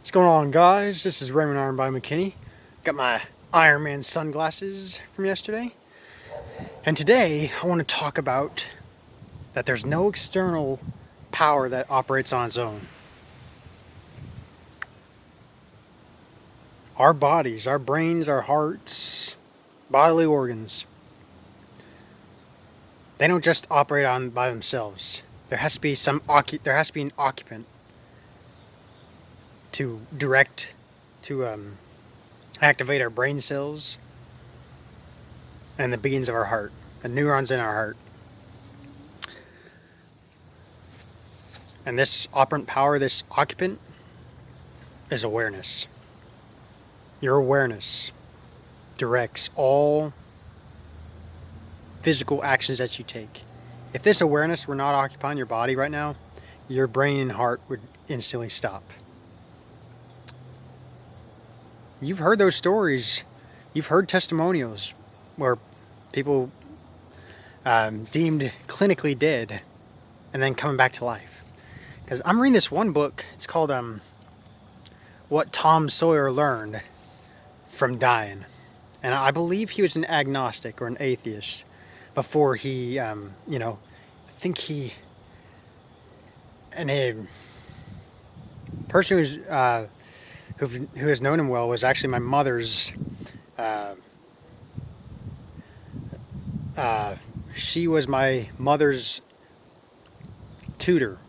What's going on, guys? This is Raymond Iron by McKinney. Got my Iron Man sunglasses from yesterday. And today I want to talk about that there's no external power that operates on its own. Our bodies, our brains, our hearts, bodily organs, they don't just operate on by themselves. There has to be an occupant to direct, to activate our brain cells and the beats of our heart, the neurons in our heart. And this operant power, this occupant, is awareness. Your awareness directs all physical actions that you take. If this awareness were not occupying your body right now, your brain and heart would instantly stop. You've heard those stories. You've heard testimonials where people deemed clinically dead and then coming back to life. Because I'm reading this one book. It's called What Tom Sawyer Learned from Dying. And I believe he was an agnostic or an atheist before he, and a person who has known him well was actually my mother's. She was my mother's tutor,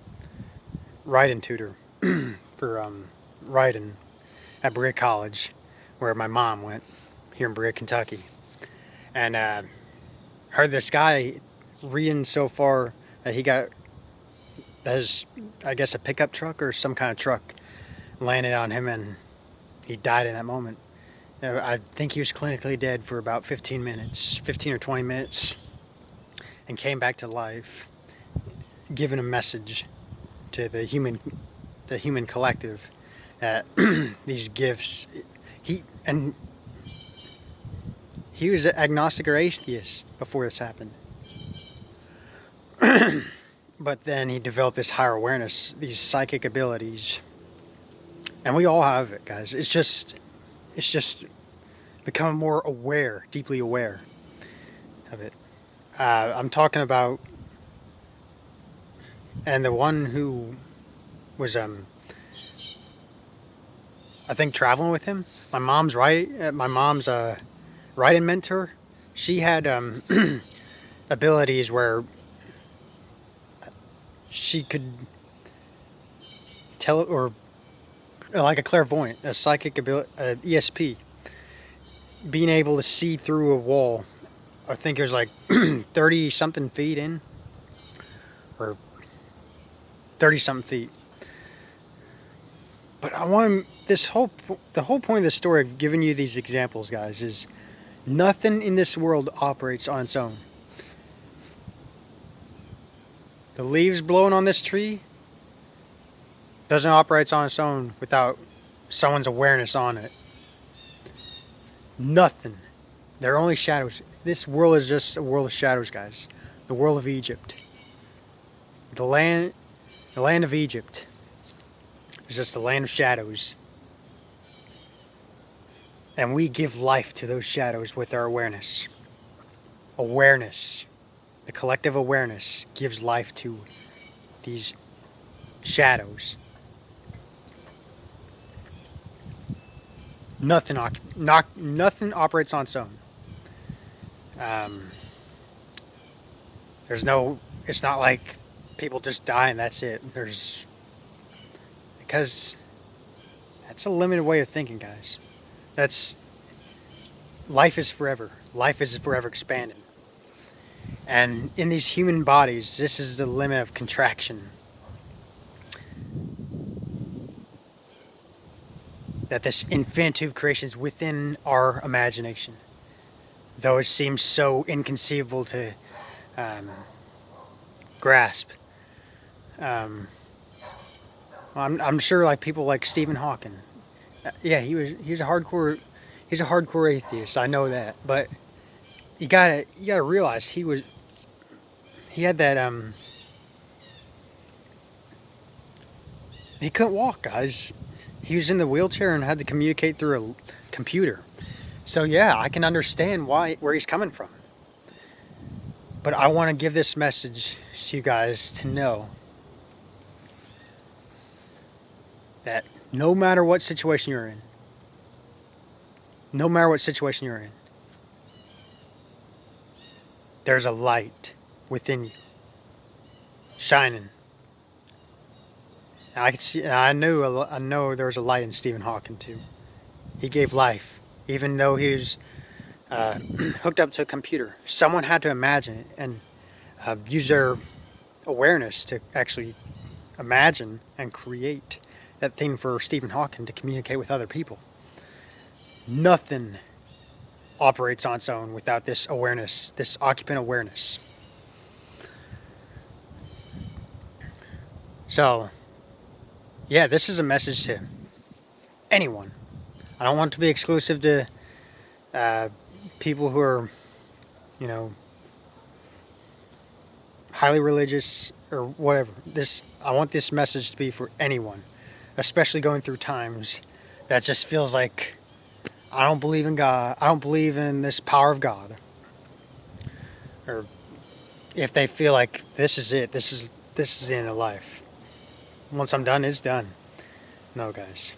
writing tutor for writing at Berea College, where my mom went here in Berea, Kentucky, and heard this guy reading so far that he got, I guess, a pickup truck or some kind of truck landed on him and he died in that moment. I think he was clinically dead for about 15 or 20 minutes, and came back to life, giving a message to the human collective that these gifts. He was agnostic or atheist before this happened. But then he developed this higher awareness, these psychic abilities. And we all have it, guys. It's just become more aware, deeply aware of it. I'm talking about, and the one who was, I think, traveling with him. My mom's writing mentor. She had abilities where she could tell, or like a clairvoyant, a psychic ability, ESP, being able to see through a wall. I think it was like 30 something feet in, or 30 something feet. But the whole point of this story of giving you these examples, guys, is nothing in this world operates on its own. The leaves blowing on this tree doesn't operate on its own without someone's awareness on it. Nothing. They're only shadows. This world is just a world of shadows, guys. The world of Egypt. The land of Egypt is just the land of shadows. And we give life to those shadows with our awareness. Awareness. The collective awareness gives life to these shadows. Nothing operates on its own. It's not like people just die and that's it. Because that's a limited way of thinking, guys. Life is forever. Life is forever expanding. And in these human bodies, this is the limit of contraction. That this infinitude of creation is within our imagination. Though it seems so inconceivable to grasp. I'm sure, like, people like Stephen Hawking. Yeah, he's a hardcore atheist. I know that, but you gotta realize he had that he couldn't walk, guys. he was in the wheelchair and had to communicate through a computer. So yeah, I can understand where he's coming from. But I want to give this message to you guys to know that no matter what situation you're in, there's a light within you, shining. And I could see. I know there was a light in Stephen Hawking too. He gave life, even though he was hooked up to a computer. Someone had to imagine it and use their awareness to actually imagine and create that thing for Stephen Hawking to communicate with other people. Nothing operates on its own without this awareness, this occupant awareness. So, yeah, this is a message to anyone. I don't want it to be exclusive to people who are, highly religious or whatever. I want this message to be for anyone, especially going through times that just feels like I don't believe in God. I don't believe in this power of God. Or if they feel like this is it, this is the end of life. Once I'm done, it's done. No, guys.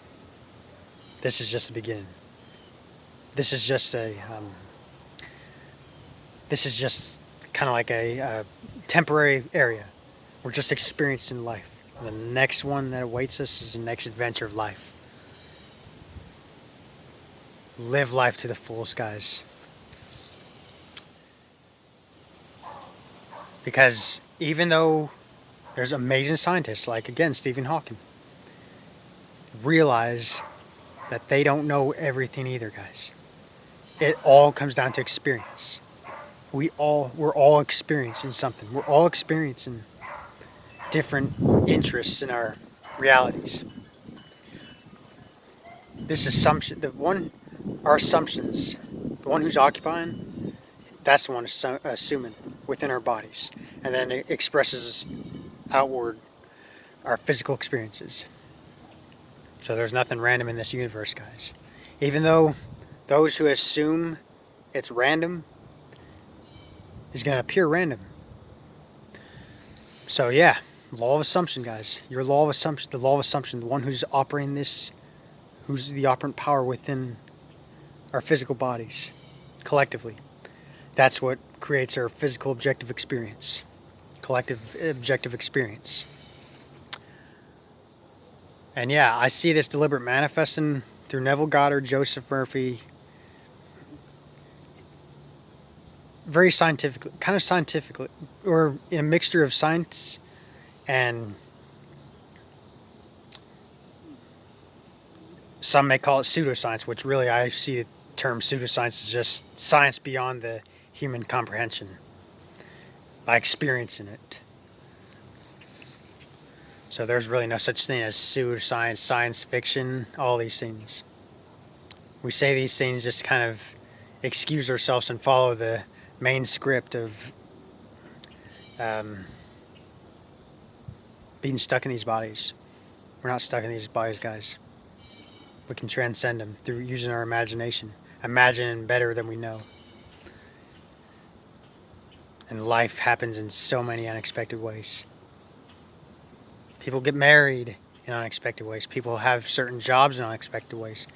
This is just the beginning. This is just kind of like a temporary area. We're just experiencing life. And the next one that awaits us is the next adventure of life. Live life to the fullest, guys. Because even though there's amazing scientists, like again, Stephen Hawking, realize that they don't know everything either, guys. It all comes down to experience. We're all experiencing something. We're all experiencing different interests in our realities. This assumption, our assumptions, the one who's occupying, that's the one assuming within our bodies. And then it expresses outward our physical experiences. So there's nothing random in this universe, guys. Even though those who assume it's random is going to appear random. So yeah, law of assumption, guys. Your law of assumption, the law of assumption, the one who's operating this, who's the operant power within our physical bodies, collectively. That's what creates our physical objective experience. Collective objective experience. And yeah, I see this deliberate manifesting through Neville Goddard, Joseph Murphy. Very scientifically, kind of scientifically, or in a mixture of science and some may call it pseudoscience, which really I see the term pseudoscience as just science beyond the human comprehension by experiencing it. So there's really no such thing as pseudoscience, science fiction, all these things. We say these things just kind of excuse ourselves and follow the main script of being stuck in these bodies. We're not stuck in these bodies, guys. We can transcend them through using our imagination. Imagining better than we know. And life happens in so many unexpected ways. People get married in unexpected ways. People have certain jobs in unexpected ways.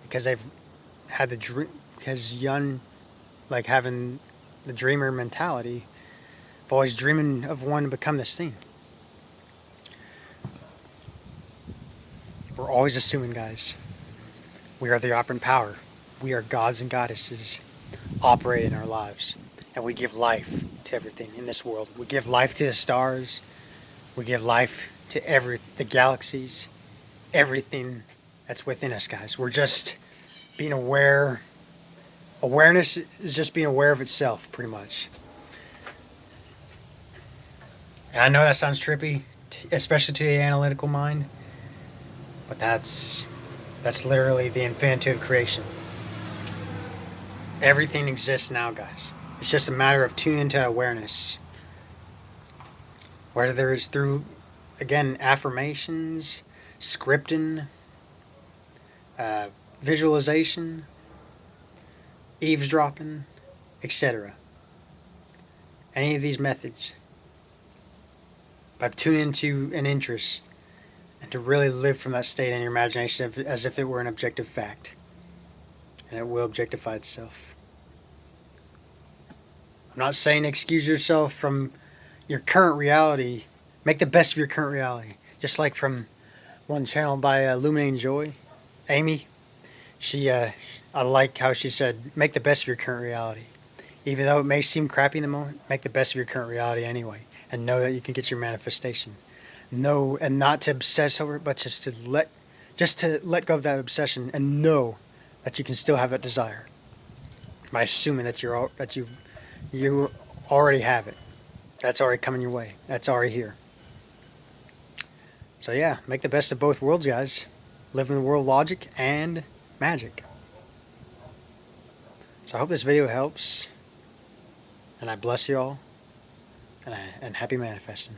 Because they've had the dream, because young, like having the dreamer mentality, of always dreaming of wanting to become this thing. We're always assuming, guys, we are the operant power. We are gods and goddesses operating our lives. And we give life to everything in this world. We give life to the stars. We give life to the galaxies, everything that's within us, guys. We're just being aware. Awareness is just being aware of itself, pretty much. And I know that sounds trippy, especially to the analytical mind, but that's literally the infinity of creation. Everything exists now, guys. It's just a matter of tuning into awareness. Whether it's through, again, affirmations, scripting, visualization, eavesdropping, etc. Any of these methods, by tuning into an interest and to really live from that state in your imagination as if it were an objective fact, and it will objectify itself. I'm not saying excuse yourself from your current reality. Make the best of your current reality. Just like from one channel by Illuminating Joy, Amy, I like how she said, make the best of your current reality. Even though it may seem crappy in the moment, make the best of your current reality anyway, and know that you can get your manifestation. Know, and not to obsess over it, but just to let go of that obsession and know that you can still have that desire by assuming that you already have it. That's already coming your way. That's already here. So yeah, make the best of both worlds, guys. Live in the world of logic and magic. So I hope this video helps, and I bless you all, and happy manifesting.